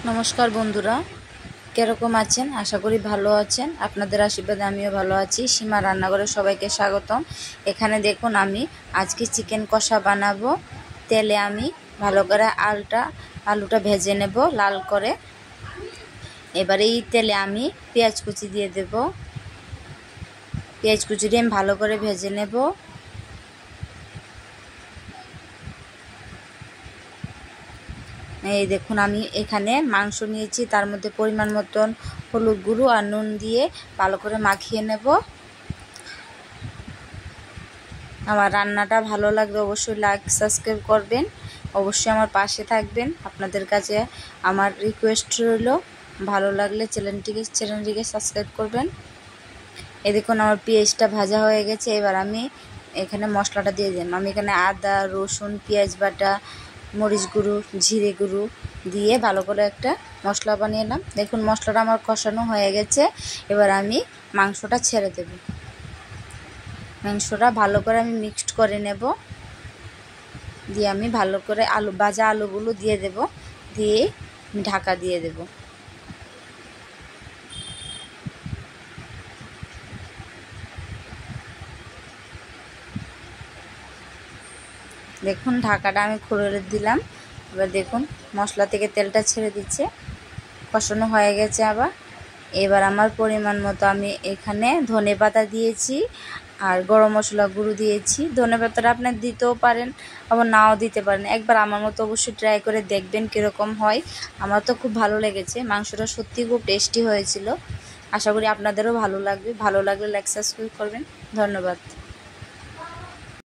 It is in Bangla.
নমস্কার বন্ধুরা, কিরকম আছেন? আশা করি ভালো আছেন। আপনাদের আশীর্বাদে আমিও ভালো আছি। সীমা রান্নাঘরে সবাইকে স্বাগতম। এখানে দেখুন, আমি আজকে চিকেন কষা বানাবো। তেলে আমি ভালো করে আলুটা ভেজে নেব লাল করে। এবারে এই তেলে আমি পেঁয়াজ কুচি দিয়ে দেব। পেঁয়াজ কুচি দিয়ে আমি ভালো করে ভেজে নেব। এই দেখুন, আমি এখানে মাংস নিয়েছি, তার মধ্যে পরিমাণ মতন হলুদ গুঁড়ো আর নুন দিয়ে ভালো করে মাখিয়ে নেব। আমার রান্নাটা ভালো লাগলে অবশ্যই লাইক সাবস্ক্রাইব করবেন, অবশ্যই আমার পাশে থাকবেন। আপনাদের কাছে আমার রিকোয়েস্ট রইল, ভালো লাগলে চ্যানেলটিকে সাবস্ক্রাইব করবেন। এই দেখুন, আমার পেঁয়াজটা ভাজা হয়ে গেছে। এবার আমি এখানে মশলাটা দিয়ে দিলাম। আমি এখানে আদা, রসুন, পেঁয়াজ বাটা, মরিচ গুঁড়ো, জিরে গুঁড়ো দিয়ে ভালো করে একটা মশলা বানিয়ে নিলাম। দেখুন, মশলাটা আমার কষানো হয়ে গেছে। এবার আমি মাংসটা ছেড়ে দেব। মাংসটা ভালো করে আমি মিক্সড করে নেব। দিয়ে আমি ভালো করে ভাজা আলুগুলো দিয়ে দেব, দিয়ে ঢাকা দিয়ে দেব। দেখুন, ঢাকাটা আমি খুলে দিলাম। এবার দেখুন, মশলা থেকে তেলটা ছেড়ে দিচ্ছে, কষানো হয়ে গেছে। এবার আমার পরিমাণ মতো আমি এখানে ধনেপাতা দিয়েছি আর গরম মশলা গুঁড়ো দিয়েছি। ধনেপাতাটা আপনি দিতেও পারেন, আবার নাও দিতে পারেন। একবার আমার মতো অবশ্যই ট্রাই করে দেখবেন কীরকম হয়। আমার তো খুব ভালো লেগেছে, মাংসটা সত্যি খুব টেস্টি হয়েছিল। আশা করি আপনাদেরও ভালো লাগবে। ভালো লাগলে লাইক সাবস্ক্রাইব করবেন। ধন্যবাদ।